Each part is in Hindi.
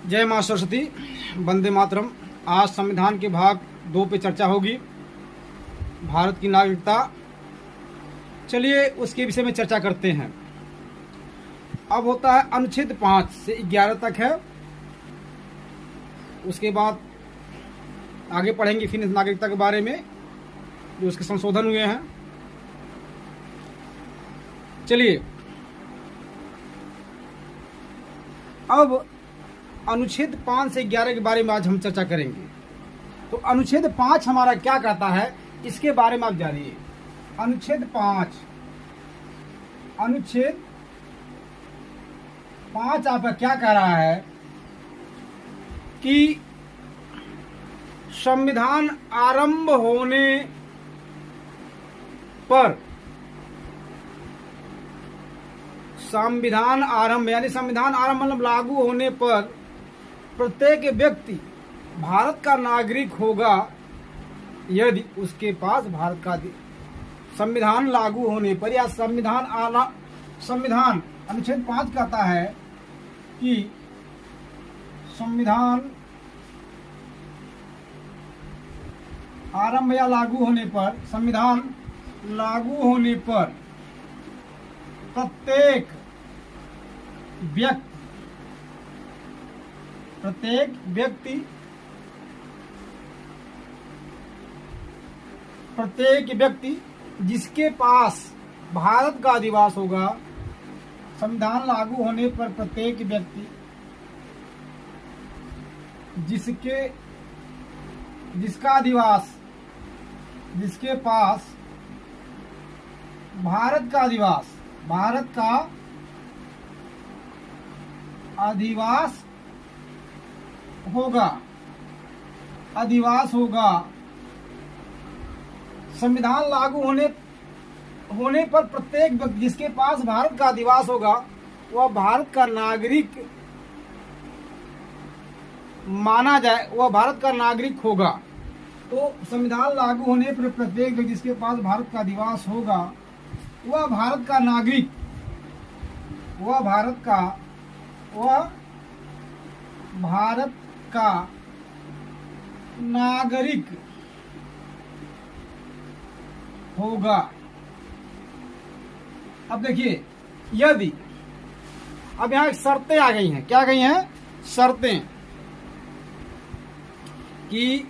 जय मां सरस्वती, वंदे मातरम। आज संविधान के भाग 2 पे चर्चा होगी, भारत की नागरिकता। चलिए उसके विषय में चर्चा करते हैं। अब होता है अनुच्छेद 5 से 11 तक है, उसके बाद आगे पढ़ेंगे फिर नागरिकता के बारे में जो उसके संशोधन हुए हैं। चलिए अब अनुच्छेद 5 से 11 के बारे में आज हम चर्चा करेंगे। तो अनुच्छेद 5 हमारा क्या कहता है इसके बारे में आप जानिए। अनुच्छेद 5 आपका क्या कह रहा है कि संविधान आरंभ होने पर, संविधान आरंभ यानी संविधान आरंभ मतलब लागू होने पर प्रत्येक व्यक्ति भारत का नागरिक होगा यदि उसके पास भारत का संविधान लागू होने पर या संविधान अनुच्छेद 5 कहता है कि संविधान आरंभ या लागू होने पर, संविधान लागू होने पर प्रत्येक व्यक्ति जिसके पास भारत का अधिवास होगा, संविधान लागू होने पर प्रत्येक व्यक्ति जिसके पास भारत का अधिवास होगा, संविधान लागू होने पर प्रत्येक व्यक्ति जिसके पास भारत का अधिवास होगा वह भारत का नागरिक माना जाए, वह भारत का नागरिक होगा। तो संविधान लागू होने पर प्रत्येक व्यक्ति जिसके पास भारत का अधिवास होगा वह भारत का नागरिक होगा। अब देखिए, यदि अब यहाँ शर्तें आ गई हैं। क्या गई हैं? शर्तें कि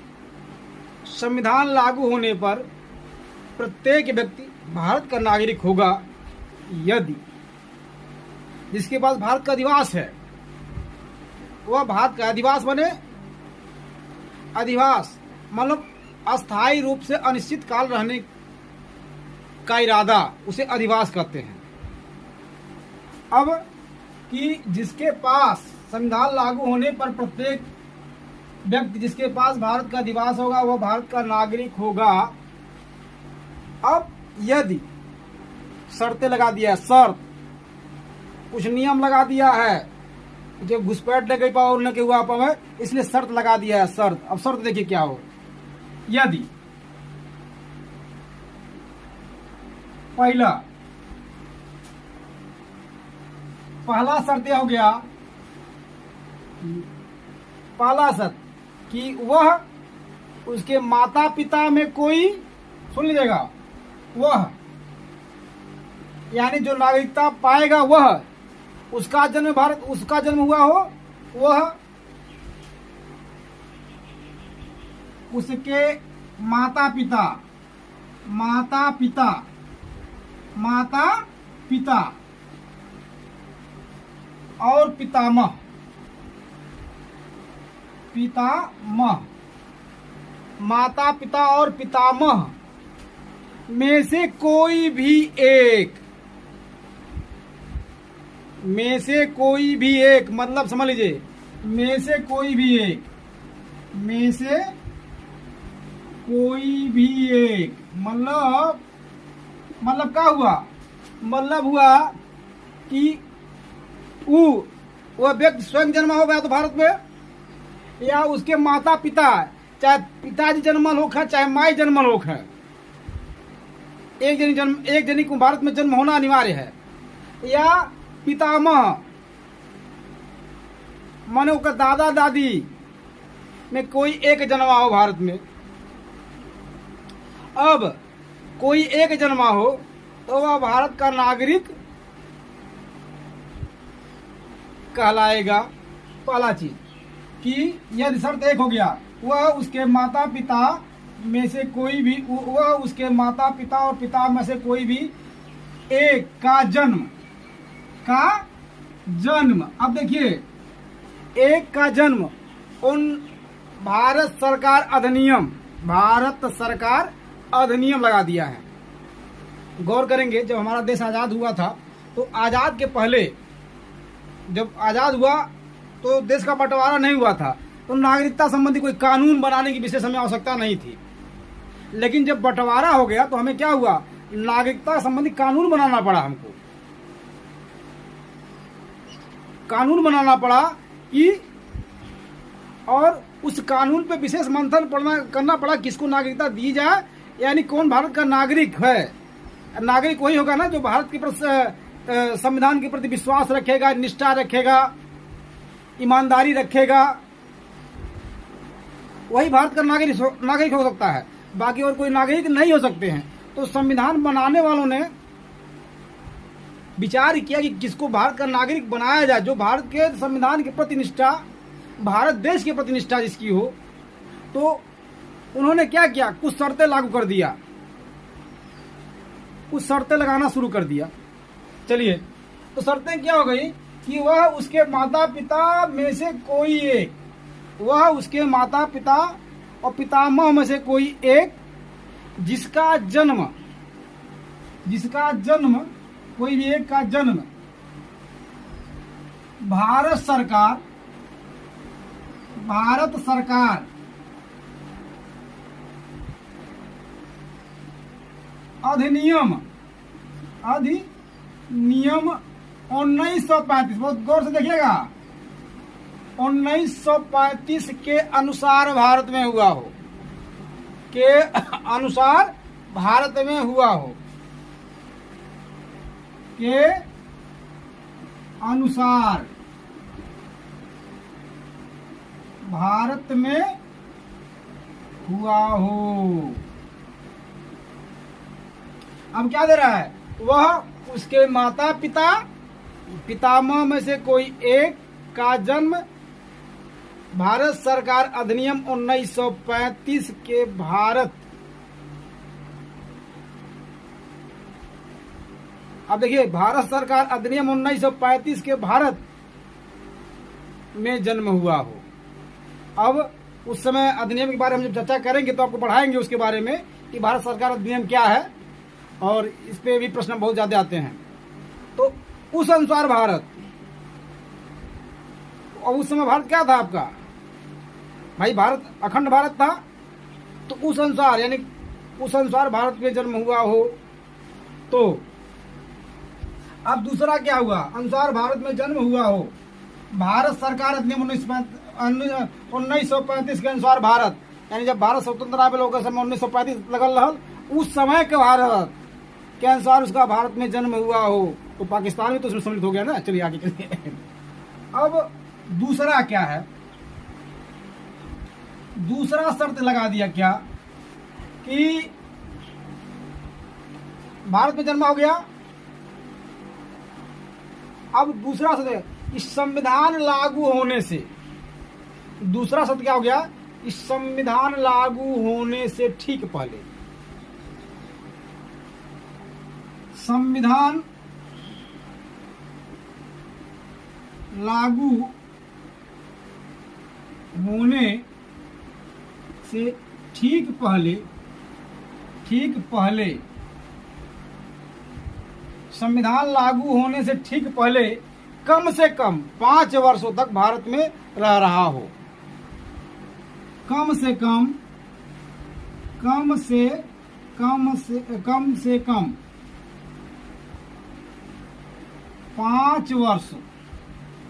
संविधान लागू होने पर प्रत्येक व्यक्ति भारत का नागरिक होगा यदि जिसके पास भारत का अधिवास है वह भारत का अधिवास बने। अधिवास मतलब अस्थायी रूप से अनिश्चित काल रहने का इरादा, उसे अधिवास कहते हैं। अब कि जिसके पास संविधान लागू होने पर प्रत्येक व्यक्ति जिसके पास भारत का अधिवास होगा वह भारत का नागरिक होगा। अब यदि शर्तें लगा दिया है, शर्त कुछ नियम लगा दिया है, जो घुसपैठ न गई पाओ न के हुआ पावे, इसलिए शर्त लगा दिया है। शर्त, अब शर्त देखिए क्या हो। यदि पहला शर्त यह हो गया, पहला शर्त कि वह उसके माता पिता में कोई, सुन लीजिएगा, वह यानी जो नागरिकता पाएगा वह उसका जन्म हुआ हो, वह उसके माता पिता और पितामह माता पिता और पितामह में से कोई भी एक मतलब समझ लीजिए, में से कोई भी एक मतलब क्या हुआ? मतलब हुआ कि वह व्यक्ति स्वयं जन्मा होगा तो भारत में, या उसके माता पिता, चाहे पिताजी जन्मल होख है चाहे माई जन्मल होख है, एक जनी को भारत में जन्म होना अनिवार्य है, या पितामह माने उसका दादा दादी में कोई एक जन्मा हो भारत में। अब कोई एक जन्मा हो तो वह भारत का नागरिक कहलाएगा। पहला चीज कि यदि शर्त एक हो गया, वह उसके माता पिता में से कोई भी, वह उसके माता पिता और पिता में से कोई भी एक का जन्म। अब देखिए, एक का जन्म उन भारत सरकार अधिनियम लगा दिया है। गौर करेंगे, जब हमारा देश आज़ाद हुआ था तो आज़ाद के पहले, जब आज़ाद हुआ तो देश का बंटवारा नहीं हुआ था, तो नागरिकता संबंधी कोई कानून बनाने की विशेष हमें आवश्यकता नहीं थी। लेकिन जब बंटवारा हो गया तो हमें क्या हुआ, नागरिकता संबंधी कानून बनाना पड़ा। हमको कानून बनाना पड़ा कि, और उस कानून पे विशेष मंथन करना पड़ा किसको नागरिकता दी जाए, यानी कौन भारत का नागरिक है। नागरिक वही होगा ना जो भारत के प्रति, संविधान के प्रति विश्वास रखेगा, निष्ठा रखेगा, ईमानदारी रखेगा, वही भारत का नागरिक हो सकता है। बाकी और कोई नागरिक नहीं हो सकते हैं। तो संविधान बनाने वालों ने विचार किया कि किसको भारत का नागरिक बनाया जाए, जो भारत के संविधान के प्रति निष्ठा, भारत देश के प्रति निष्ठा जिसकी हो। तो उन्होंने क्या किया, कुछ शर्तें लागू कर दिया, कुछ शर्तें लगाना शुरू कर दिया। चलिए, तो शर्तें क्या हो गई कि वह उसके माता पिता में से कोई एक, वह उसके माता पिता और पितामह में से कोई एक जिसका जन्म कोई भी एक का जन्म भारत सरकार अधिनियम 1935, बहुत गौर से देखिएगा, 1935 के अनुसार भारत में हुआ हो, के अनुसार भारत में हुआ हो, के अनुसार भारत में हुआ हो। अब क्या दे रहा है, वह उसके माता पिता पितामह में से कोई एक का जन्म भारत सरकार अधिनियम 1935 के भारत, अब देखिए, भारत सरकार अधिनियम 1935 के भारत में जन्म हुआ हो। अब उस समय अधिनियम के बारे में जब चर्चा करेंगे तो आपको पढ़ाएंगे उसके बारे में कि भारत सरकार अधिनियम क्या है, और इस पे भी प्रश्न बहुत ज्यादा आते हैं। तो उस अनुसार भारत, और उस समय भारत क्या था आपका भाई, भारत अखंड भारत था। तो उस अनुसार, यानी उस अनुसार भारत में जन्म हुआ हो। तो अब दूसरा क्या हुआ, अनुसार भारत में जन्म हुआ हो, भारत सरकार अधिनियम 1935 के अनुसार भारत, यानी जब भारत स्वतंत्र आवे लोग समय 1935 लगल रहल, उस समय के भारत के अनुसार उसका भारत में जन्म हुआ हो। तो पाकिस्तान में तो उसमें सम्मिलित हो गया ना। चलिए आगे चलिए। अब दूसरा क्या है, दूसरा शर्त लगा दिया क्या कि भारत में जन्म हो गया। अब दूसरा शर्त, इस संविधान लागू होने से, दूसरा शर्त क्या हो गया, इस संविधान लागू होने से ठीक पहले, संविधान लागू होने से ठीक पहले संविधान लागू होने से ठीक पहले कम से कम 5 वर्षों तक भारत में रह रहा हो। कम से कम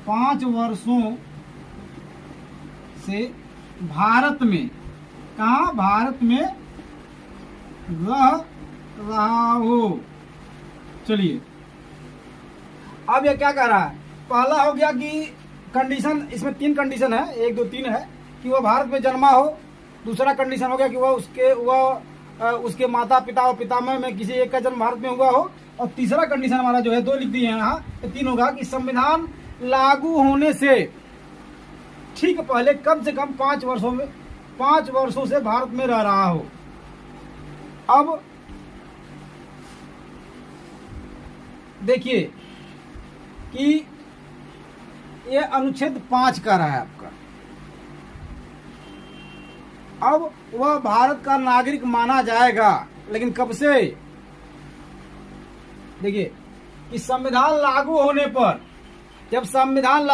5 वर्षों से भारत में, कहा, भारत में रह रहा हो। चलिए, अब ये क्या कह रहा है, पहला हो गया कि कंडीशन, इसमें 3 कंडीशन है, 1 2 3 है कि वह भारत में जन्मा हो। दूसरा कंडीशन हो गया कि वह उसके माता पिता और पितामह में किसी एक का जन्म भारत में हुआ हो। और तीसरा कंडीशन हमारा जो है 2 लिख दिए हैं यहाँ, तो 3 होगा कि संविधान लागू होने से ठीक पहले कम से कम 5 वर्षों से भारत में रह रहा हो। अब देखिए कि ये अनुच्छेद 5 का रहा है आपका। अब वह भारत का नागरिक माना जाएगा, लेकिन कब से? देखिए कि संविधान लागू होने पर, जब संविधान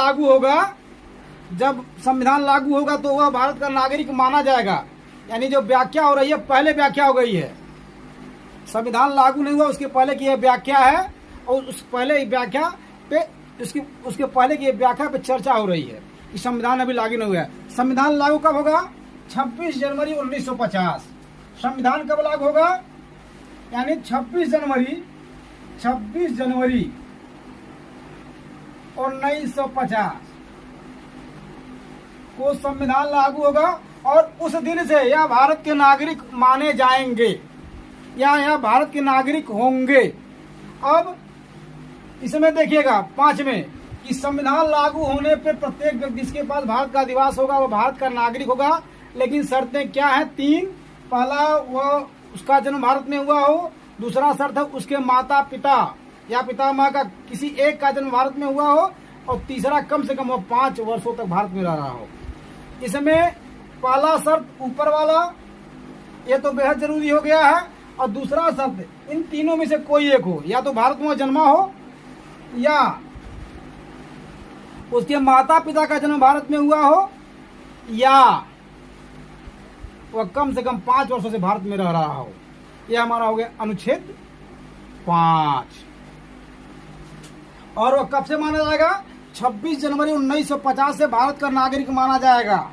लागू होगा तो वह भारत का नागरिक माना जाएगा। यानी जो व्याख्या हो रही है, पहले व्याख्या हो गई है, संविधान लागू नहीं हुआ उसके पहले की यह व्याख्या है, और उस पहले व्याख्या पे उसके पहले की व्याख्या पे चर्चा हो रही है कि संविधान अभी लागू नहीं हुआ है। संविधान लागू कब होगा? 26 जनवरी 1950। संविधान कब लागू होगा? यानी 26 जनवरी 1950 को संविधान लागू होगा, और उस दिन से यह भारत के नागरिक माने जाएंगे या यह भारत के नागरिक होंगे। अब इसमें देखिएगा 5 में कि संविधान लागू होने पर प्रत्येक व्यक्ति जिसके पास भारत का अधिवास होगा वह भारत का नागरिक होगा, लेकिन शर्तें क्या हैं? 3। पहला, वह उसका जन्म भारत में हुआ हो। दूसरा शर्त है उसके माता पिता या पितामह का किसी एक का जन्म भारत में हुआ हो। और तीसरा, कम से कम वह 5 वर्षों तक भारत में रह रहा हो। इसमें पहला शर्त ऊपर वाला, ये तो बेहद जरूरी हो गया है। और दूसरा शर्त, इन तीनों में से कोई एक हो, या तो भारत में जन्मा हो, या उसके माता पिता का जन्म भारत में हुआ हो, या वह कम से कम 5 वर्षों से भारत में रह रहा हो। यह हमारा हो गया अनुच्छेद 5। और वह कब से माना जाएगा? 26 जनवरी 1950 से भारत का नागरिक माना जाएगा।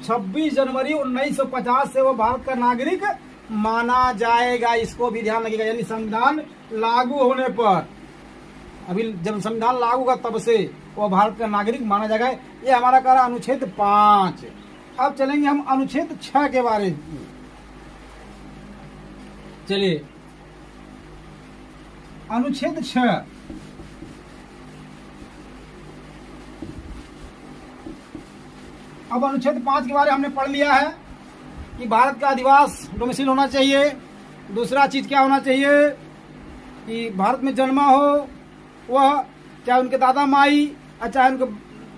26 जनवरी 1950 से वह भारत का नागरिक माना जाएगा। इसको भी ध्यान रखिएगा। यानी संविधान लागू होने पर, अभी जब संविधान लागू होगा तब से वह भारत का नागरिक माना जाएगा। ये हमारा कह रहा अनुच्छेद 5। अब चलेंगे हम अनुच्छेद 6 के बारे में। चलिए अनुच्छेद 6। अब अनुच्छेद 5 के बारे में हमने पढ़ लिया है कि भारत का अधिवास डोमिसाइल होना चाहिए। दूसरा चीज क्या होना चाहिए कि भारत में जन्मा हो वह, चाहे उनके दादा माई चाहे उनके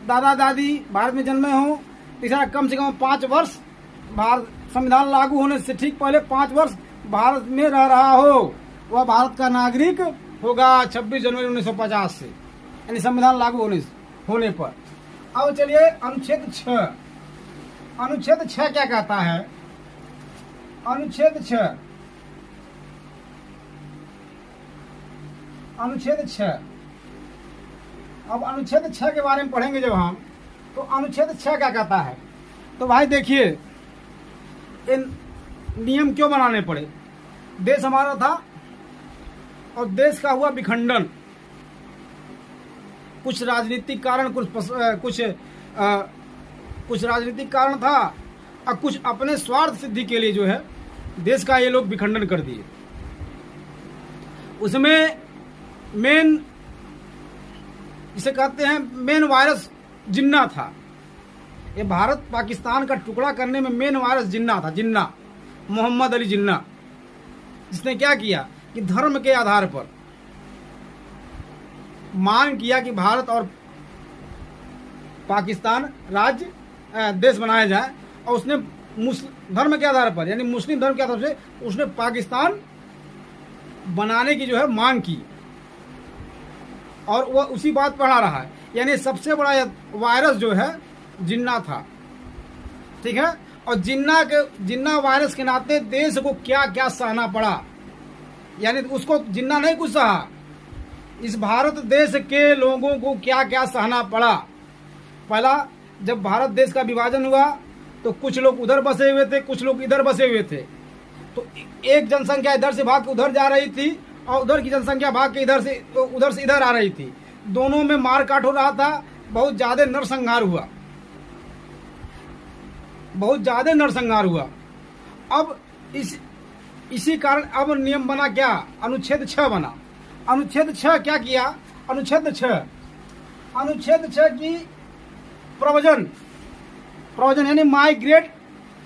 दादा दादी भारत में जन्मे हो। तीसरा, कम से कम 5 वर्ष भारत संविधान लागू होने से ठीक पहले 5 वर्ष भारत में रह रहा हो, वह भारत का नागरिक होगा 26 जनवरी 1950 से, यानी संविधान लागू होने पर। अब चलिए अनुच्छेद 6। अनुच्छेद 6 क्या कहता है? अनुच्छेद 6 अब अनुच्छेद 6 के बारे में पढ़ेंगे जब हम, तो अनुच्छेद 6 क्या कहता है? तो भाई देखिए, इन नियम क्यों बनाने पड़े? देश हमारा था और देश का हुआ विखंडन, कुछ राजनीतिक कारण, कुछ राजनीतिक कारण था, और कुछ अपने स्वार्थ सिद्धि के लिए जो है देश का ये लोग विखंडन कर दिए। उसमें मेन, जिसे कहते हैं मेन वायरस जिन्ना था। ये भारत पाकिस्तान का टुकड़ा करने में मेन वायरस जिन्ना था। जिन्ना, मोहम्मद अली जिन्ना, जिसने क्या किया कि धर्म के आधार पर मांग किया कि भारत और पाकिस्तान राज्य देश बनाया जाए, और उसने धर्म के आधार पर, यानी मुस्लिम धर्म के आधार से उसने पाकिस्तान बनाने की जो है मांग की, और वह उसी बात पढ़ा रहा है। यानी सबसे बड़ा वायरस जो है जिन्ना था, ठीक है। और जिन्ना वायरस के नाते देश को क्या क्या सहना पड़ा, यानी उसको जिन्ना नहीं कुछ सहा, इस भारत देश के लोगों को क्या क्या सहना पड़ा। पहला, जब भारत देश का विभाजन हुआ तो कुछ लोग उधर बसे हुए थे, कुछ लोग इधर बसे हुए थे। तो एक जनसंख्या इधर से भाग के उधर जा रही थी, और उधर की जनसंख्या भाग के उधर से इधर आ रही थी। दोनों में मार काट हो रहा था, बहुत ज्यादा नरसंहार हुआ, बहुत ज्यादा नरसंहार हुआ। अब इसी कारण अब नियम बना क्या, अनुच्छेद 6 बना। अनुच्छेद 6 क्या किया, अनुच्छेद 6 की प्रवचन यानी माइग्रेट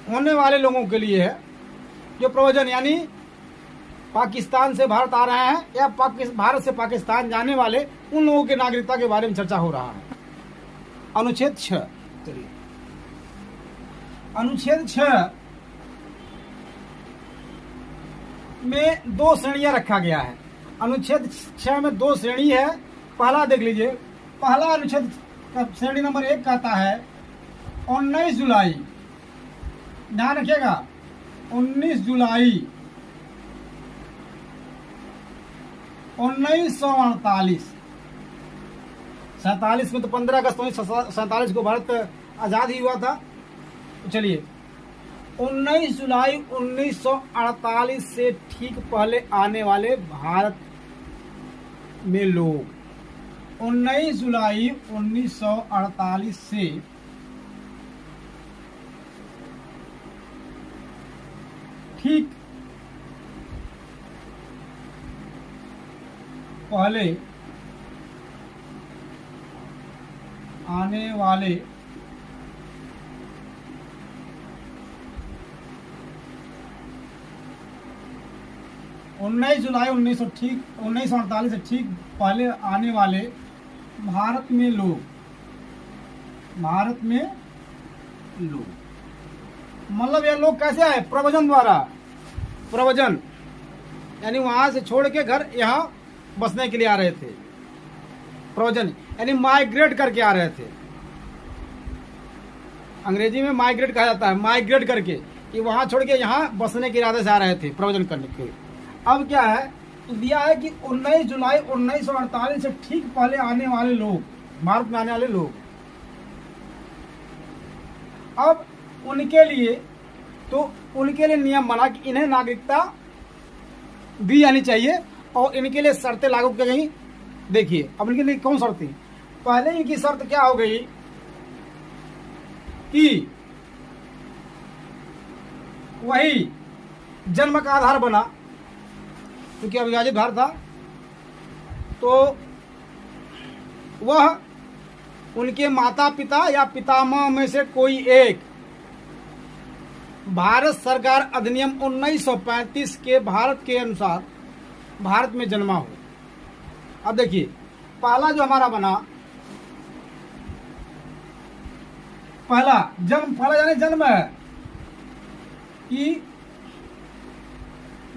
होने वाले लोगों के लिए है। जो प्रवचन यानी पाकिस्तान से भारत आ रहे हैं या भारत से पाकिस्तान जाने वाले उन लोगों की नागरिकता के बारे में चर्चा हो रहा है। अनुच्छेद 6, चलिए अनुच्छेद 6 में 2 श्रेणियां रखा गया है। अनुच्छेद 6 में 2 श्रेणी है। पहला देख लीजिए, पहला अनुच्छेद श्रेणी नंबर 1 कहता है 19 जुलाई, ध्यान रखिएगा, 19 जुलाई 1948, 47 में तो 15 अगस्त 1947 को भारत आजाद ही हुआ था। तो चलिए 19 जुलाई 1948 से ठीक पहले आने वाले भारत में लोग, 19 जुलाई 1948 से ठीक पहले आने वाले उन्नीस जुलाई 1948 से ठीक पहले आने वाले भारत में लोग, मतलब ये लोग कैसे आए, प्रव्रजन द्वारा। प्रव्रजन यानी वहां से छोड़ के घर यहाँ बसने के लिए आ रहे थे। प्रव्रजन यानी माइग्रेट करके आ रहे थे। अंग्रेजी में माइग्रेट कहा जाता है, माइग्रेट करके, कि वहां छोड़ के यहाँ बसने के इरादे से आ रहे थे, प्रव्रजन करने के। अब क्या है, तो दिया है कि 19 जुलाई 1948 से ठीक पहले आने वाले लोग, भारत में आने वाले लोग, अब उनके लिए नियम बना कि इन्हें नागरिकता दी जानी चाहिए और इनके लिए शर्तें लागू की गई। देखिए अब इनके लिए कौन शर्तें, पहले इनकी शर्त क्या हो गई कि वही जन्म का आधार बना, क्योंकि अविभाजित भारत था, तो वह उनके माता पिता या पितामह में से कोई एक भारत सरकार अधिनियम 1935 के भारत के अनुसार भारत में जन्मा हो। अब देखिए पहला जो हमारा बना, पहला यानी जन्म है कि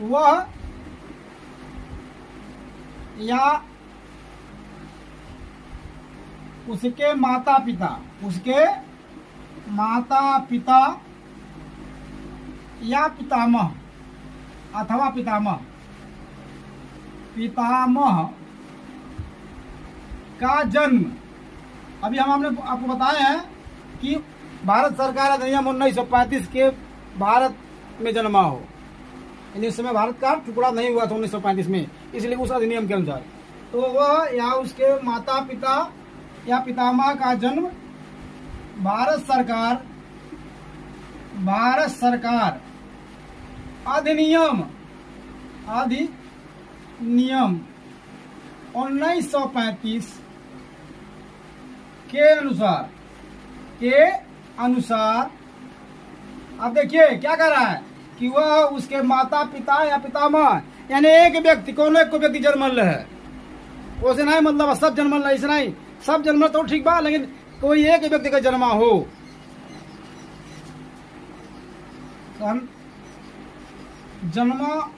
वह या उसके माता पिता या पितामह अथवा पितामह का जन्म, अभी हमने आपको बताए हैं कि भारत सरकार अधिनियम 1935 के भारत में जन्मा हो, यानी उस समय भारत का टुकड़ा नहीं हुआ था 1935 में, इसलिए उस अधिनियम के अनुसार तो वह या उसके माता पिता या पितामह का जन्म भारत सरकार अधिनियम 1935 के अनुसार अब देखिए क्या कर रहा है कि वह उसके माता पिता या पितामह यानी एक व्यक्ति, कौन एक को व्यक्ति जन्मल है, उसे नहीं मतलब सब जन्मल है, इसे नहीं, सब जन्मल तो ठीक बा, लेकिन कोई एक व्यक्ति का जन्मा हो, जन्मा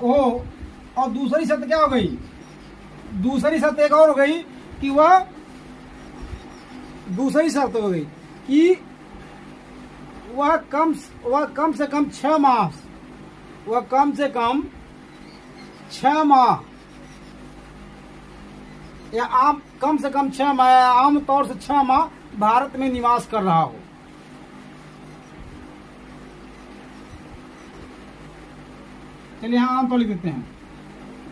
हो। और दूसरी शर्त क्या हो गई, दूसरी शर्त एक और हो गई कि वह दूसरी शर्त हो गई कि वह कम से कम 6 माह, वह कम से कम 6 माह या कम से कम 6 माह, आमतौर से 6 माह भारत में निवास कर रहा हो। चलिए यहाँ आमतौर लिख देते हैं,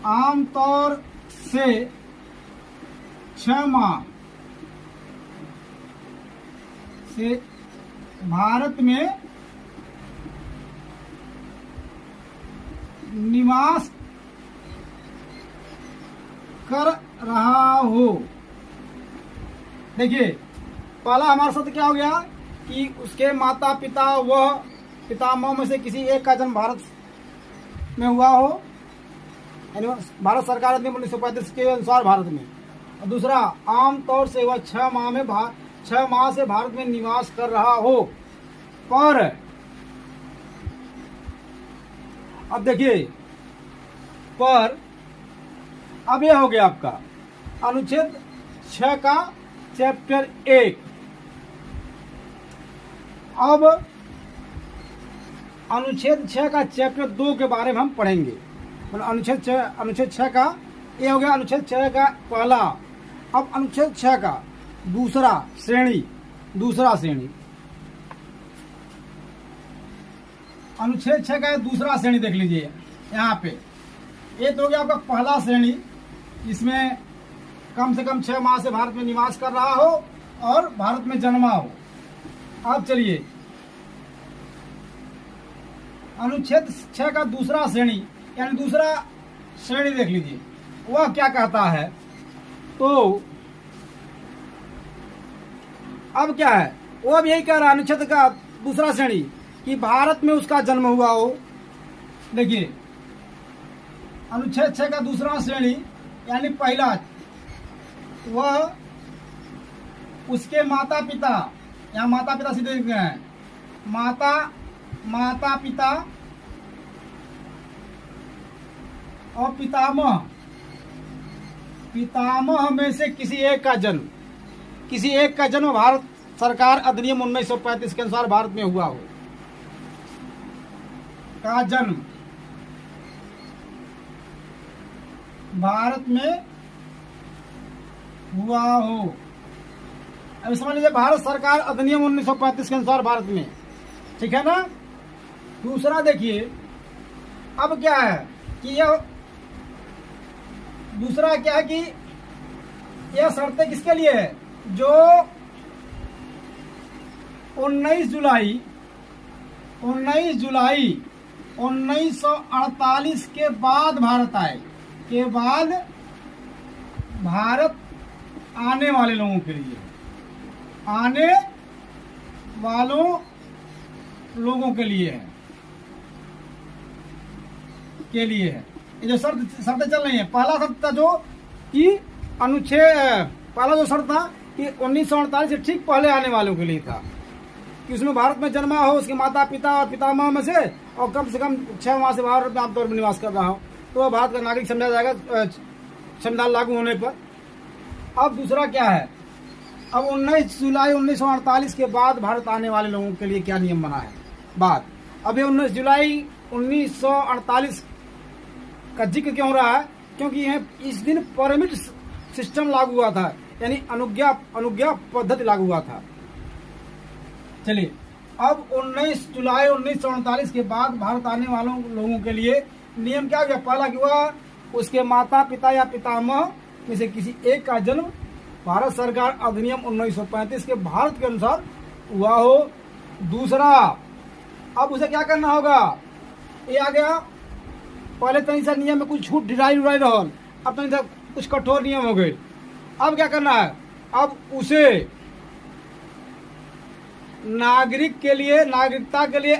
आमतौर से 6 माह से भारत में निवास कर रहा हो। देखिए, पहला हमारा शब्द क्या हो गया कि उसके माता पिता व पितामह में से किसी एक का जन्म भारत में हुआ हो, यानी भारत सरकार अधिनियम 1935 के अनुसार भारत में। और दूसरा, आमतौर से वह 6 माह से भारत में निवास कर रहा हो। पर अब देखिए, पर अब यह हो गया आपका अनुच्छेद 6 का चैप्टर 1। अब अनुच्छेद 6 का चैप्टर 2 के बारे में हम पढ़ेंगे। मतलब अनुच्छेद 6 का ये हो गया अनुच्छेद 6 का पहला। अब अनुच्छेद 6 का दूसरा श्रेणी अनुच्छेद 6 का दूसरा श्रेणी देख लीजिए यहाँ पे। ये तो हो गया आपका पहला श्रेणी, इसमें कम से कम 6 माह से भारत में निवास कर रहा हो और भारत में जन्मा हो। अब चलिए, अनुच्छेद 6 का दूसरा श्रेणी यानी दूसरा श्रेणी देख लीजिए, वह क्या कहता है। तो अब क्या है, वो अब यही कह रहा है अनुच्छेद का दूसरा श्रेणी कि भारत में उसका जन्म हुआ हो। देखिए, अनुच्छेद 6 का दूसरा श्रेणी यानी पहला, वह उसके माता पिता, यहाँ माता पिता सीधे लिख रहे हैं, माता पिता और पितामह में से किसी एक का जन्म भारत सरकार अधिनियम 1935 के अनुसार भारत में हुआ हो, का जन्म भारत में हुआ हो। अब समझ लीजिए, भारत सरकार अधिनियम 1935 के अनुसार भारत में, ठीक है ना। दूसरा देखिए, अब क्या है कि यह दूसरा क्या है कि यह शर्तें किसके लिए है, जो 19 जुलाई 1948 के बाद भारत आए, के बाद भारत आने वाले लोगों के लिए, आने वालों लोगों के लिए है, ये जो शर्तें चल रही हैं। पहला शर्त था जो कि पहला जो शर्त था कि 1948 से ठीक पहले आने वालों के लिए था कि उसमें भारत में जन्मा हो, उसके माता पिता और पितामह में से, और कम से कम 6 माह से भारत में आमतौर पर निवास कर रहा हो, तो वह भारत का नागरिक समझा जाएगा संविधान लागू होने पर। अब दूसरा क्या है, अब 19 जुलाई 1948 के बाद भारत आने वाले लोगों के लिए क्या नियम बना है बात। अब ये 19 जुलाई 1948 का जिक्र क्यों हो रहा है, क्योंकि यह इस दिन परमिट सिस्टम लागू हुआ था, यानी अनुज्ञा पद्धति लागू हुआ था। चलिए, अब 19 जुलाई 1948 के बाद भारत आने वालों लोगों के लिए नियम क्या हो गया। पहला कि वह उसके माता पिता या पितामह में से किसी एक का जन्म भारत सरकार अधिनियम 1935 के भारत के अनुसार हुआ हो। दूसरा, अब उसे क्या करना होगा, ये आ गया, पहले तनी सा नियम में कुछ छूट ढिलाई रहल, अब तनी सा कुछ कठोर नियम हो गए। अब क्या करना है, अब उसे नागरिकता के लिए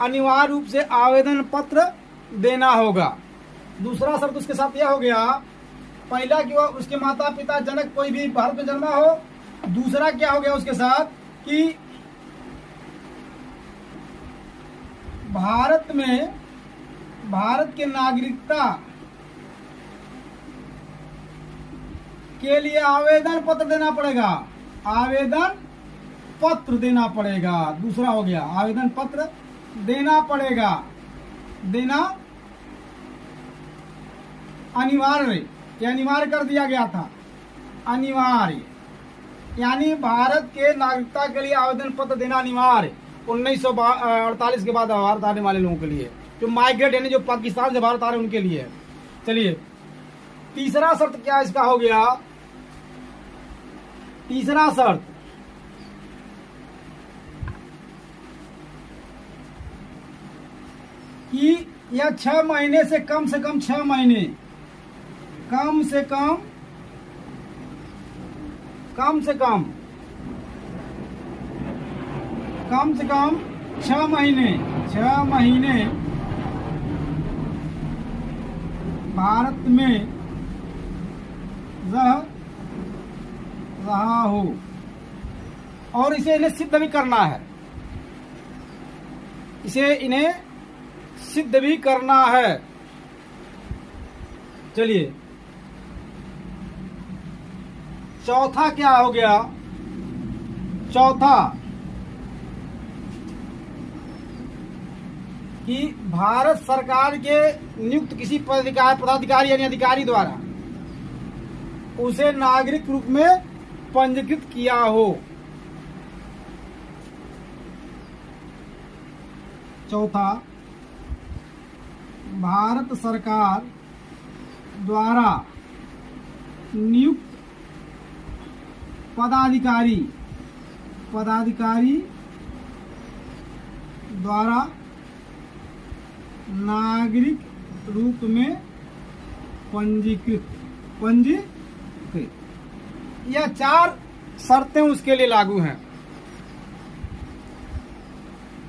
अनिवार्य रूप से आवेदन पत्र देना होगा। दूसरा शर्त उसके साथ यह हो गया, पहला कि वह उसके माता पिता जनक कोई भी भारत में जन्मा हो। दूसरा क्या हो गया उसके साथ कि भारत के नागरिकता के लिए आवेदन पत्र देना पड़ेगा। दूसरा हो गया, आवेदन पत्र देना पड़ेगा, देना अनिवार्य कर दिया गया था। अनिवार्य यानी भारत के नागरिकता के लिए आवेदन पत्र देना अनिवार्य 1948 के बाद भारत आने वाले लोगों के लिए, जो माइग्रेट यानी जो पाकिस्तान से भारत आ रहे हैं उनके लिए। चलिए, तीसरा शर्त क्या इसका हो गया तीसरा शर्त कि यह 6 महीने से कम 6 महीने कम से कम 6 महीने भारत में रह रहा हो, और इसे इन्हें सिद्ध भी करना है, इसे इन्हें सिद्ध भी करना है। चलिए चौथा क्या हो गया? चौथा कि भारत सरकार के नियुक्त किसी पदाधिकारी यानी अधिकारी द्वारा उसे नागरिक रूप में पंजीकृत किया हो। चौथा, भारत सरकार द्वारा नियुक्त पदाधिकारी द्वारा नागरिक रूप में पंजीकृत। यह 4 शर्तें उसके लिए लागू हैं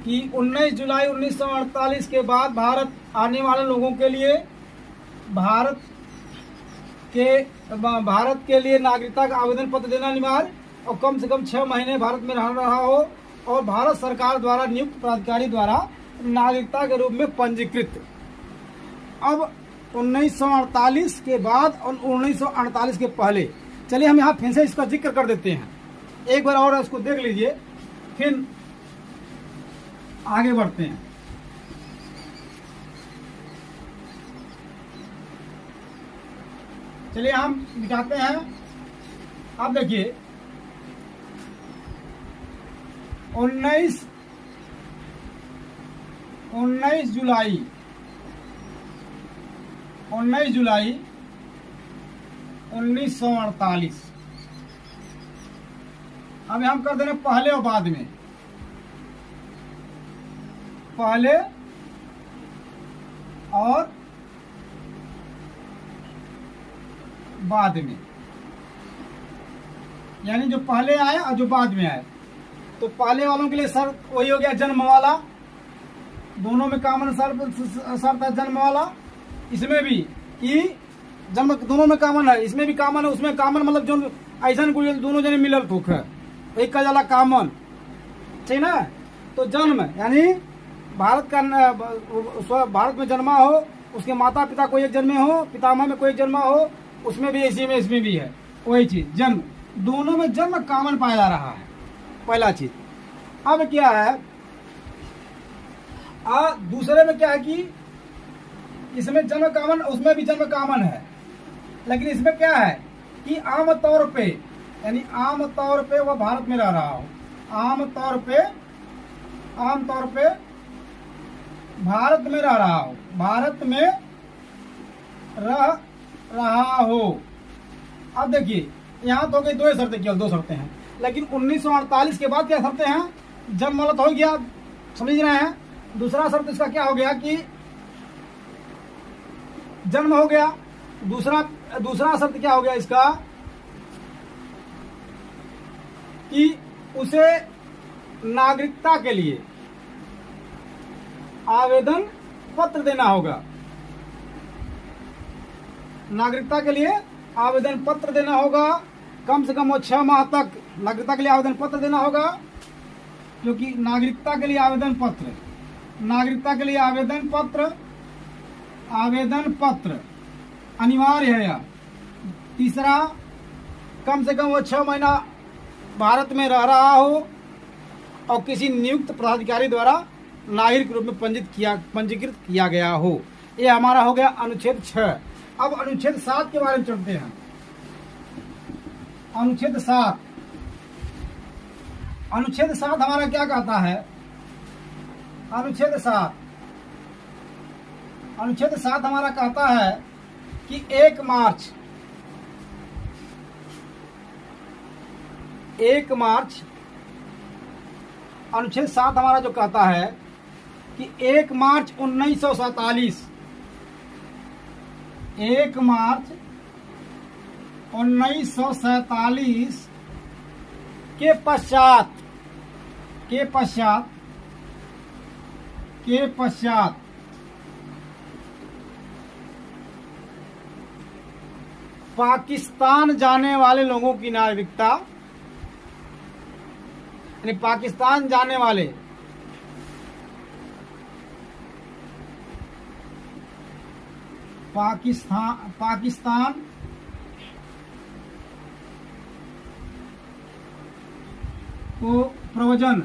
कि 19 जुलाई 1948 के बाद भारत आने वाले लोगों के लिए भारत के लिए नागरिकता का आवेदन पत्र देना अनिवार्य, और कम से कम 6 महीने भारत में रह रहा हो, और भारत सरकार द्वारा नियुक्त पदाधिकारी द्वारा नागरिकता के रूप में पंजीकृत। अब 1948 के बाद और 1948 के पहले, चलिए हम यहाँ फिर से इसका जिक्र कर देते हैं, एक बार और इसको देख लीजिए, फिर आगे बढ़ते हैं। चलिए हम दिखाते हैं। अब देखिए 19 जुलाई 1948। अब हम कर दे रहे पहले और बाद में। पहले और बाद में, यानी जो पहले आए और जो बाद में आए। तो पहले वालों के लिए शर्त वही हो गया, जन्म वाला, दोनों में कॉमन शर्त है जन्म वाला। इसमें भी कि जन्म दोनों में कॉमन है, इसमें भी कॉमन है, उसमें कॉमन मतलब जो ऐसा दोनों जने मिलल थोक है, एक का जाला कॉमन, ठीक ना। तो जन्म यानी भारत में जन्मा हो, उसके माता पिता कोई एक जन्मे हो, पितामह में कोई एक जन्मा हो, उसमें भी इसी में इसमें भी है वही चीज, जन्म। दोनों में जन्म कॉमन पाया जा रहा है, पहला चीज। अब क्या है, दूसरे में क्या है कि इसमें जन्म कॉमन, उसमें भी जन्म कॉमन है, लेकिन इसमें क्या है कि आम तौर पे, यानी आम तौर पे वह भारत में रह रहा हो, आम तौर पे भारत में रह रहा हो, भारत में रह रहा हो। अब देखिए यहाँ तो हो गई 2 शर्तें, केवल 2 शर्तें हैं, लेकिन 1948 के बाद क्या शर्तें हैं? जन्म वाला तो हो गया, समझ रहे हैं। दूसरा शर्त इसका क्या हो गया कि जन्म हो गया। दूसरा शर्त क्या हो गया इसका कि उसे नागरिकता के लिए आवेदन पत्र देना होगा, नागरिकता के लिए आवेदन पत्र देना होगा। कम से कम वो 6 माह तक नागरिकता के लिए आवेदन पत्र देना होगा, क्योंकि नागरिकता के लिए आवेदन पत्र अनिवार्य है। यह तीसरा, कम से कम वो 6 महीना भारत में रह रहा हो और किसी नियुक्त पदाधिकारी द्वारा नागरिक रूप में पंजीकृत किया गया हो। ये हमारा हो गया अनुच्छेद 6। अब अनुच्छेद 7 के बारे में चलते हैं। अनुच्छेद 7 हमारा क्या कहता है? अनुच्छेद 7 हमारा कहता है कि 1 मार्च 1 मार्च अनुच्छेद 7 हमारा जो कहता है कि 1 मार्च 1947, 1 मार्च 1947 के पश्चात पाकिस्तान जाने वाले लोगों की नागरिकता, यानी पाकिस्तान जाने वाले पाकिस्तान को प्रव्रजन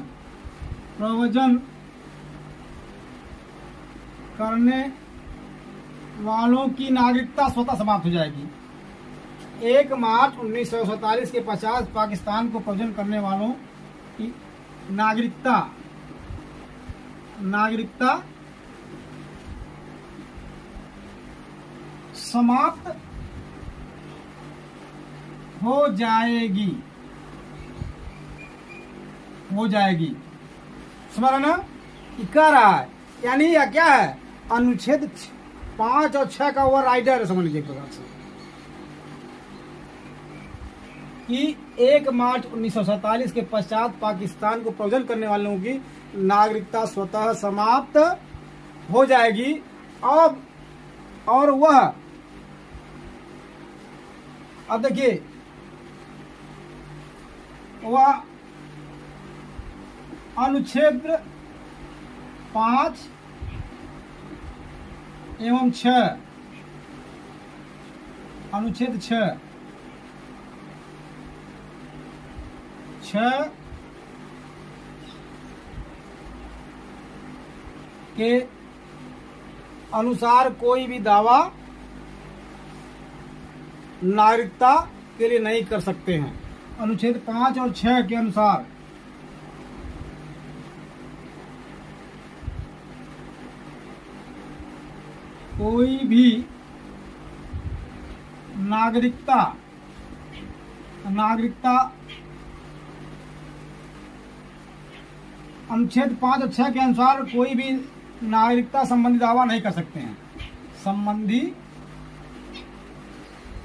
करने वालों की नागरिकता स्वतः समाप्त हो जाएगी। 1 मार्च 1947 के पश्चात पाकिस्तान को प्रव्रजन करने वालों की नागरिकता समाप्त हो जाएगी। समझ रहे ना? ये कह रहा है, यानी यह क्या है, अनुच्छेद 5 और 6 का ओवर राइडर है, समझ लीजिए एक प्रकार से, कि 1 मार्च 1947 के पश्चात पाकिस्तान को प्रव्रजन करने वालों की नागरिकता स्वतः समाप्त हो जाएगी। और वह, अब देखिए, वह अनुच्छेद 5 एवं 6, अनुच्छेद 6 के अनुसार कोई भी दावा नागरिकता के लिए नहीं कर सकते हैं। अनुच्छेद 5 और 6 के अनुसार कोई भी नागरिकता अनुच्छेद 5 और 6 के अनुसार कोई भी नागरिकता संबंधी दावा नहीं कर सकते हैं। संबंधी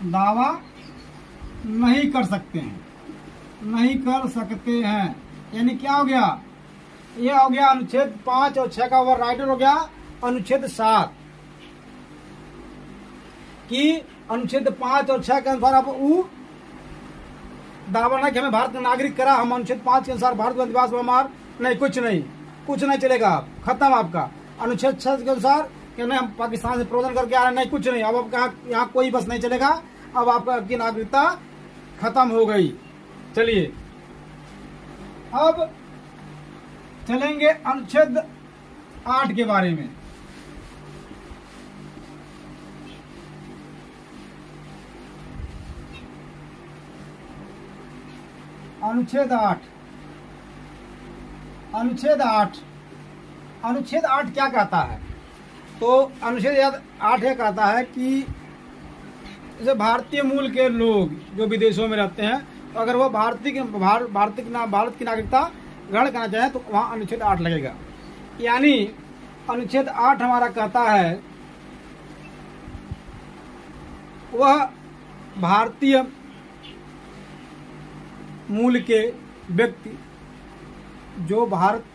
दावा नहीं कर सकते हैं, यानी क्या हो गया, ये हो गया अनुच्छेद 5 और 6 का ओवर राइडर हो गया अनुच्छेद 7, कि अनुच्छेद 5 और 6 के अनुसार आप दावा ना कि हमें भारत का नागरिक करा, हम अनुच्छेद 5 के अनुसार भारत का अधिवास व्यवहार नहीं, कुछ नहीं चलेगा, खत्म आपका। अनुच्छेद 6 के अनुसार कि नहीं, हम पाकिस्तान से प्रव्रजन करके आ रहे हैं, नहीं, कुछ नहीं, अब आपका यहाँ कोई बस नहीं चलेगा, अब आपकी नागरिकता खत्म हो गई। चलिए अब चलेंगे अनुच्छेद 8 के बारे में। अनुच्छेद 8 क्या कहता है? तो अनुच्छेद 8 यह कहता है कि जैसे भारतीय मूल के लोग जो विदेशों में रहते हैं, अगर वो भारत की नागरिकता ग्रहण करना चाहें तो वहाँ अनुच्छेद 8 लगेगा। यानी अनुच्छेद 8 हमारा कहता है वह भारतीय मूल के व्यक्ति जो भारत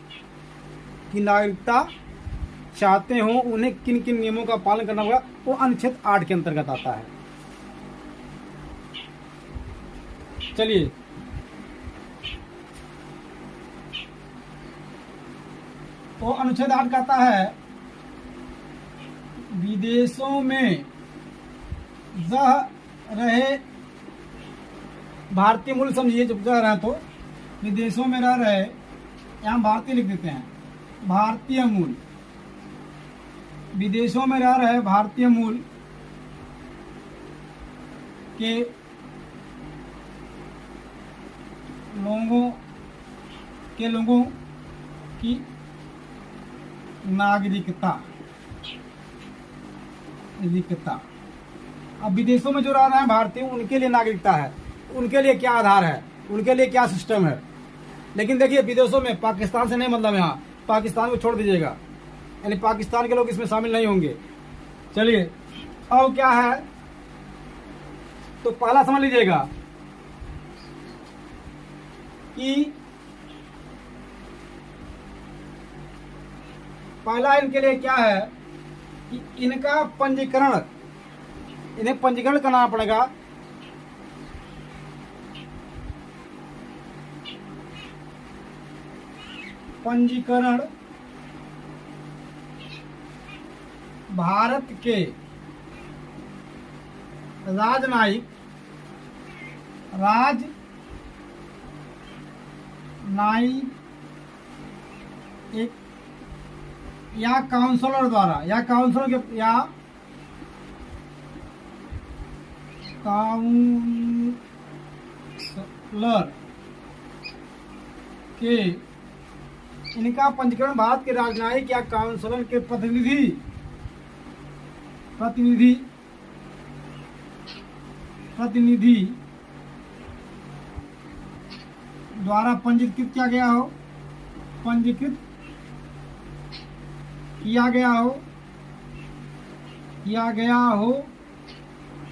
की नागरिकता चाहते हो, उन्हें किन किन नियमों का पालन करना होगा, वो अनुच्छेद 8 के अंतर्गत आता है। चलिए तो अनुच्छेद 8 कहता है विदेशों में रह रहे भारतीय मूल, समझिए जब रह रहे हैं तो विदेशों में रह रहे, यहाँ भारतीय लिख देते हैं, भारतीय मूल, विदेशों में रह रहे भारतीय मूल के लोगों की नागरिकता। अब विदेशों में जो रह रहे हैं भारतीय, उनके लिए नागरिकता है, उनके लिए क्या आधार है, उनके लिए क्या सिस्टम है। लेकिन देखिए विदेशों में पाकिस्तान से नहीं मतलब, यहाँ पाकिस्तान को छोड़ दीजिएगा, यानी पाकिस्तान के लोग इसमें शामिल नहीं होंगे। चलिए अब क्या है, तो पहला समझ लीजिएगा कि पहला इनके लिए क्या है कि इनका पंजीकरण, इन्हें पंजीकरण करना पड़ेगा। पंजीकरण भारत के राजनयिक या काउंसलर द्वारा, या काउंसलर के, या काउंसलर के, इनका पंजीकरण भारत के राजनयिक या काउंसलर के प्रतिनिधि द्वारा पंजीकृत किया गया हो, पंजीकृत किया गया हो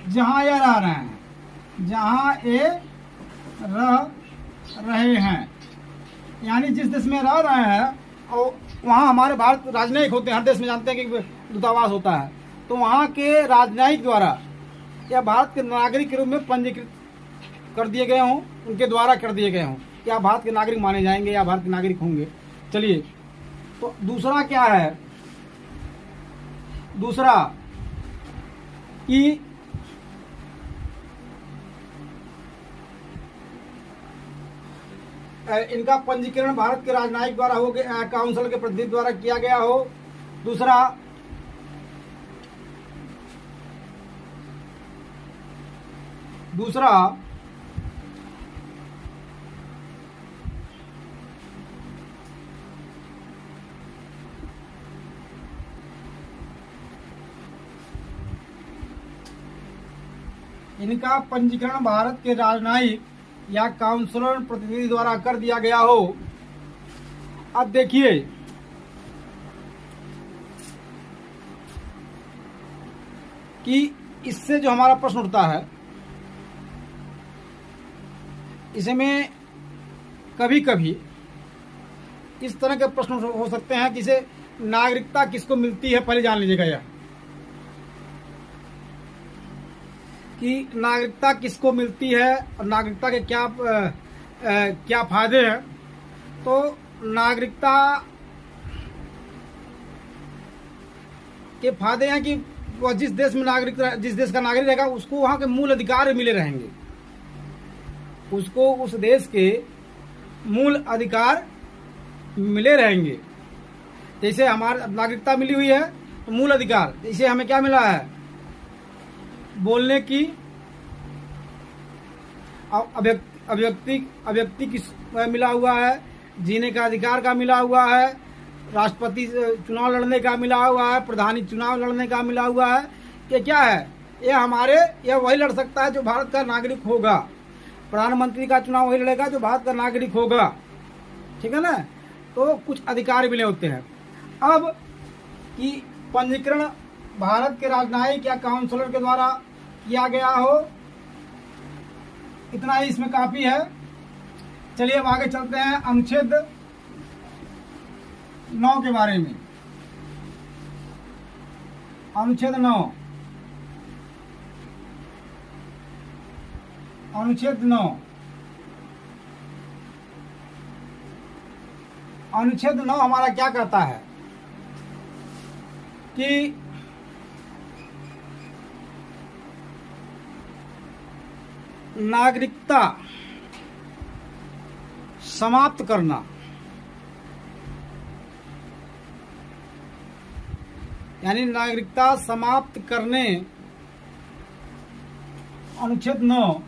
जहां ये रह रहे हैं, जहां ये रह रहे हैं, यानी जिस देश में रह रहे हैं और वहाँ हमारे भारत राजनयिक होते हैं, हर देश में जानते हैं कि दूतावास होता है, तो वहाँ के राजनयिक द्वारा या भारत के नागरिक के रूप में पंजीकृत कर दिए गए हों, उनके द्वारा कर दिए गए हों, या भारत के नागरिक माने जाएंगे या भारत के नागरिक होंगे। चलिए तो दूसरा क्या है, दूसरा कि इनका पंजीकरण भारत के राजनयिक द्वारा हो गया, काउंसिल के प्रतिनिधि द्वारा किया गया हो। दूसरा इनका पंजीकरण भारत के राजनयिक या काउंसलर प्रतिनिधि द्वारा कर दिया गया हो। अब देखिए कि इससे जो हमारा प्रश्न उठता है, इसमें कभी कभी इस तरह के प्रश्न हो सकते हैं कि इसे नागरिकता किसको मिलती है, पहले जान लीजिएगा यह कि नागरिकता किसको मिलती है और नागरिकता के क्या फायदे हैं। तो नागरिकता के फायदे हैं कि वह जिस देश में जिस देश का नागरिक रहेगा उसको वहाँ के मूल अधिकार मिले रहेंगे, उसको उस देश के मूल अधिकार मिले रहेंगे। जैसे हमारे नागरिकता मिली हुई है तो मूल अधिकार, जैसे हमें क्या मिला है, बोलने की अभिव्यक्ति की मिला हुआ है, जीने का अधिकार का मिला हुआ है, राष्ट्रपति चुनाव लड़ने का मिला हुआ है, प्रधानी चुनाव लड़ने का मिला हुआ है। ये क्या है, यह वही लड़ सकता है जो भारत का नागरिक होगा। प्रधानमंत्री का चुनाव वही लड़ेगा जो भारत का नागरिक होगा, ठीक है ना। तो कुछ अधिकार मिले होते हैं। अब कि पंजीकरण भारत के राजनयिक या काउंसलर के द्वारा किया गया हो, इतना ही इसमें काफी है। चलिए अब आगे चलते हैं अनुच्छेद 9 के बारे में। अनुच्छेद 9, अनुच्छेद 9, अनुच्छेद 9 हमारा क्या कहता है कि नागरिकता समाप्त करना, यानी नागरिकता समाप्त करने, अनुच्छेद 9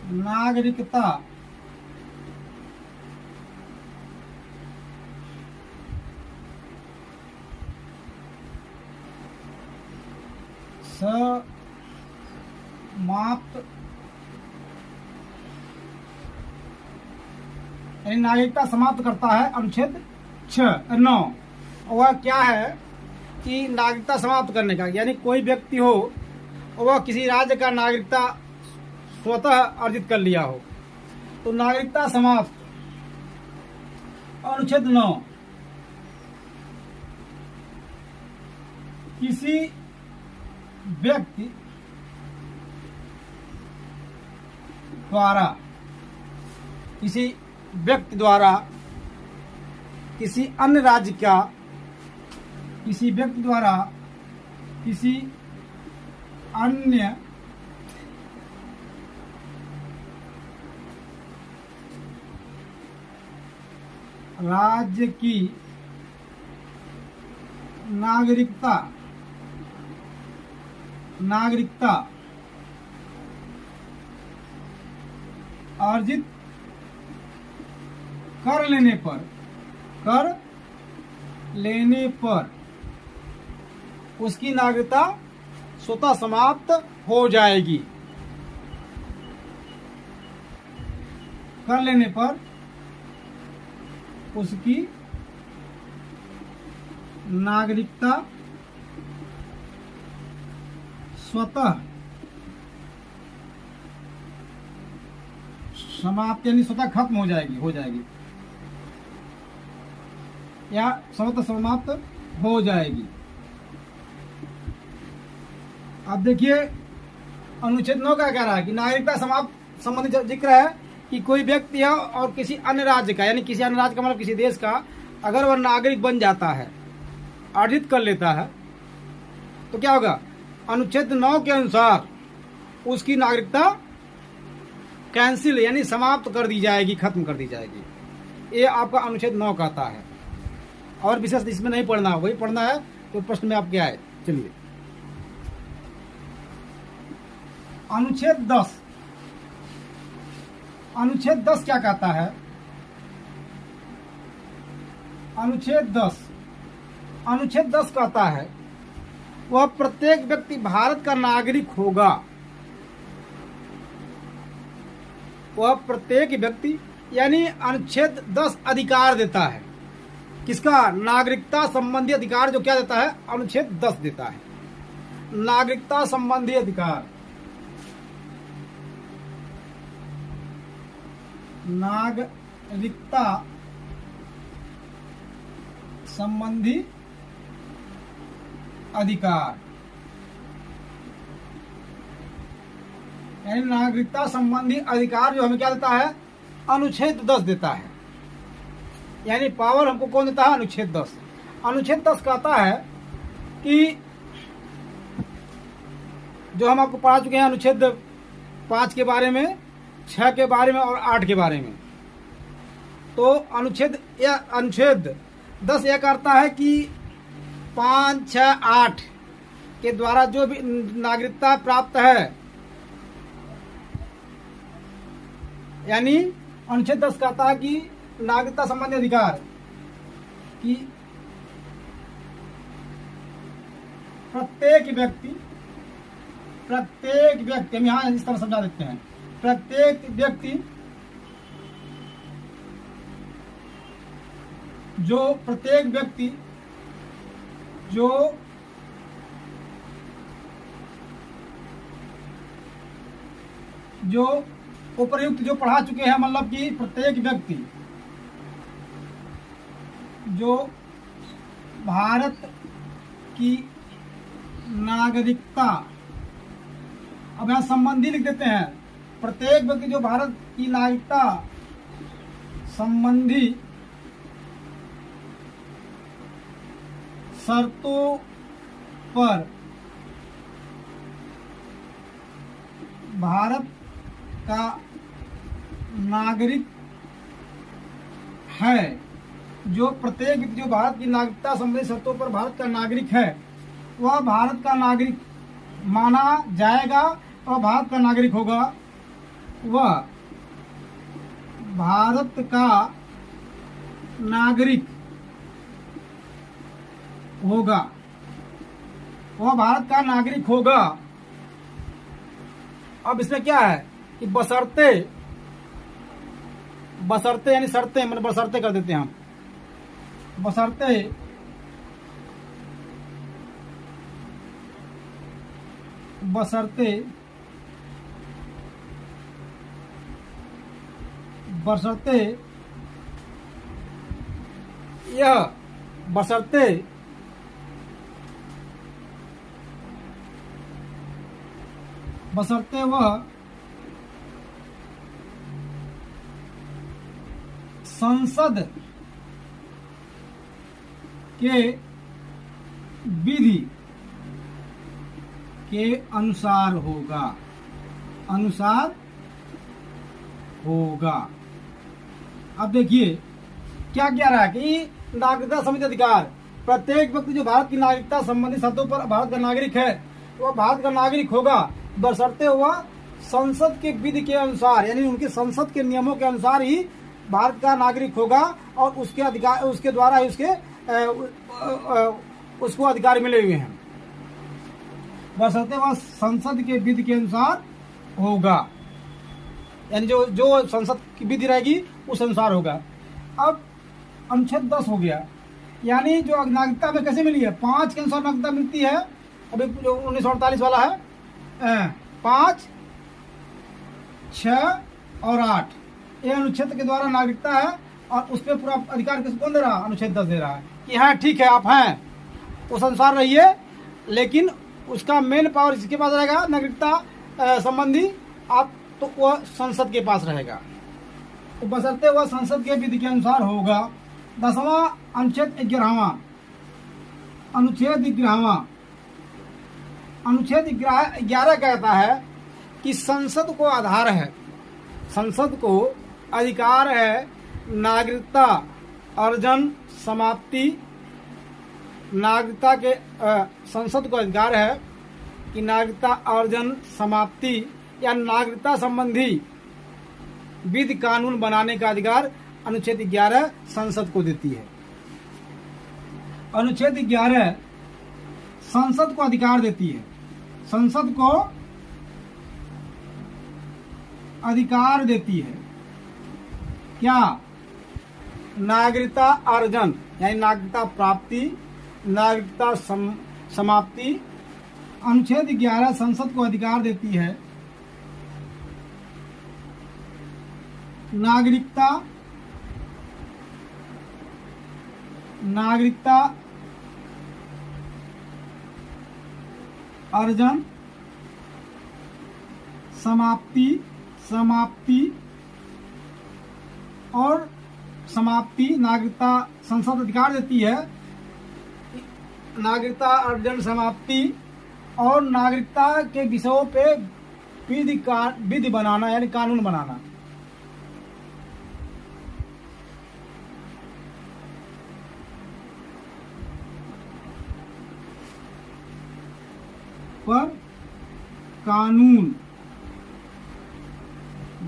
नागरिकता समाप्त, यानी नागरिकता समाप्त करता है अनुच्छेद 9। वह क्या है कि नागरिकता समाप्त करने का, यानी कोई व्यक्ति हो वह किसी राज्य का नागरिकता स्वतः अर्जित कर लिया हो, तो नागरिकता समाप्त अनुच्छेद 9 किसी व्यक्ति द्वारा किसी अन्य राज्य का, किसी व्यक्ति द्वारा किसी अन्य राज्य की नागरिकता अर्जित कर लेने पर उसकी नागरिकता स्वतः समाप्त हो जाएगी। कर लेने पर उसकी नागरिकता स्वतः समाप्त, यानी स्वतः खत्म हो जाएगी या स्वतः समाप्त हो जाएगी। अब देखिए अनुच्छेद 9 का कह रहा है कि नागरिकता समाप्त संबंधी जिक्र है कि कोई व्यक्ति है और किसी अन्य राज्य का, यानी किसी अन्य राज्य का मतलब किसी देश का, अगर वह नागरिक बन जाता है, अर्जित कर लेता है, तो क्या होगा, अनुच्छेद 9 के अनुसार उसकी नागरिकता कैंसिल, यानी समाप्त कर दी जाएगी, खत्म कर दी जाएगी। ये आपका अनुच्छेद 9 कहता है। और विशेष इसमें नहीं पढ़ना, वही पढ़ना है तो प्रश्न में आप क्या है। चलिए अनुच्छेद 10 क्या कहता है। अनुच्छेद 10 कहता है वह प्रत्येक व्यक्ति भारत का नागरिक होगा। वह प्रत्येक व्यक्ति, यानी अनुच्छेद 10 अधिकार देता है किसका, नागरिकता संबंधी अधिकार जो क्या देता है, अनुच्छेद 10 देता है, नागरिकता संबंधी अधिकार। नागरिकता संबंधी अधिकार, यानी नागरिकता संबंधी अधिकार जो हमें क्या देता है, अनुच्छेद 10 देता है। यानी पावर हमको कौन देता है, अनुच्छेद 10। अनुच्छेद 10 कहता है कि जो हम आपको पढ़ा चुके हैं अनुच्छेद 5 के बारे में, 6 के बारे में और 8 के बारे में। तो अनुच्छेद 10 यह करता है कि 5, 6, 8 के द्वारा जो भी नागरिकता प्राप्त है, यानी अनुच्छेद 10 कहता है कि नागरिकता संबंधी अधिकार कि प्रत्येक व्यक्ति, हम यहाँ इस तरह समझा देते हैं, प्रत्येक व्यक्ति जो उपर्युक्त जो पढ़ा चुके हैं, मतलब कि प्रत्येक व्यक्ति जो भारत की नागरिकता, अब यहाँ संबंधी लिख देते हैं, प्रत्येक व्यक्ति जो भारत की नागरिकता संबंधी शर्तों पर भारत का नागरिक है, जो प्रत्येक व्यक्ति जो भारत की नागरिकता संबंधी शर्तों पर भारत का नागरिक है, वह भारत का नागरिक माना जाएगा और भारत का नागरिक होगा। वह भारत का नागरिक होगा। वह भारत का नागरिक होगा। अब इसमें क्या है कि बशर्ते, बशर्ते यानी शर्तें, मतलब बशर्ते कर देते हैं हम, बशर्ते बशर्ते बशर्ते यह बशर्ते बशर्ते वह संसद के विधि के अनुसार होगा। अब देखिए क्या क्या रहा कि नागरिकता संबंधी अधिकार, प्रत्येक व्यक्ति जो भारत की नागरिकता संबंधी शर्तों पर भारत का नागरिक है वह भारत का नागरिक होगा, बशर्ते वह संसद के विधि के अनुसार, यानी उनके संसद के नियमों के अनुसार ही भारत का नागरिक होगा और उसके अधिकार, उसके द्वारा ही उसको अधिकार मिले हुए हैं। बशर्ते वह संसद के विधि के अनुसार होगा, यानी जो संसद की विधि रहेगी उस अनुसार होगा। अब अनुच्छेद 10 हो गया, यानी जो नागरिकता में कैसे मिली है, 5 के अनुसार नागरिकता मिलती है। अभी जो 1948 वाला है 5, 6 और 8 ये अनुच्छेद के द्वारा नागरिकता है और उस पर पूरा अधिकार किसको कौन दे रहा है, अनुच्छेद 10 दे रहा है कि हाँ ठीक है आप हैं उस अनुसार रहिए, लेकिन उसका मेन पावर जिसके पास रहेगा नागरिकता संबंधी आप, तो वह संसद के पास रहेगा। तो बशर्ते वह संसद के विधि के अनुसार होगा। 10वां अनुच्छेद 11वां, अनुच्छेद 11वां, अनुच्छेद 11 कहता है कि संसद को आधार है, संसद को अधिकार है नागरिकता अर्जन समाप्ति, नागरिकता के संसद को अधिकार है कि नागरिकता अर्जन समाप्ति या नागरिकता संबंधी विधि कानून बनाने का अधिकार अनुच्छेद 11 संसद को देती है। अनुच्छेद 11 संसद को अधिकार देती है, संसद को अधिकार देती है क्या, नागरिकता अर्जन यानी नागरिकता प्राप्ति, नागरिकता समाप्ति। अनुच्छेद 11 संसद को अधिकार देती है नागरिकता अर्जन समाप्ति और समाप्ति। नागरिकता संसद अधिकार देती है नागरिकता अर्जन समाप्ति और नागरिकता के विषयों पे विधि बनाना यानी कानून बनाना। पर कानून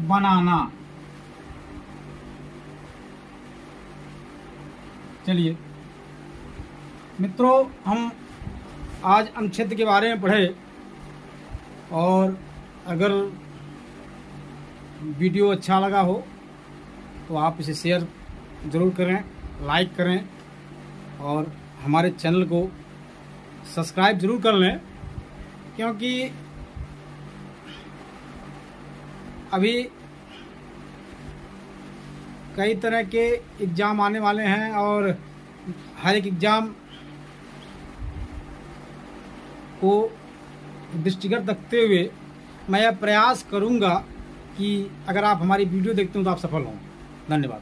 बनाना। चलिए मित्रों, हम आज अनुच्छेद के बारे में पढ़े और अगर वीडियो अच्छा लगा हो तो आप इसे शेयर ज़रूर करें, लाइक करें और हमारे चैनल को सब्सक्राइब ज़रूर कर लें, क्योंकि अभी कई तरह के एग्ज़ाम आने वाले हैं और हर एक एग्ज़ाम को दृष्टिगत रखते हुए मैं यह प्रयास करूंगा कि अगर आप हमारी वीडियो देखते हो तो आप सफल हों। धन्यवाद।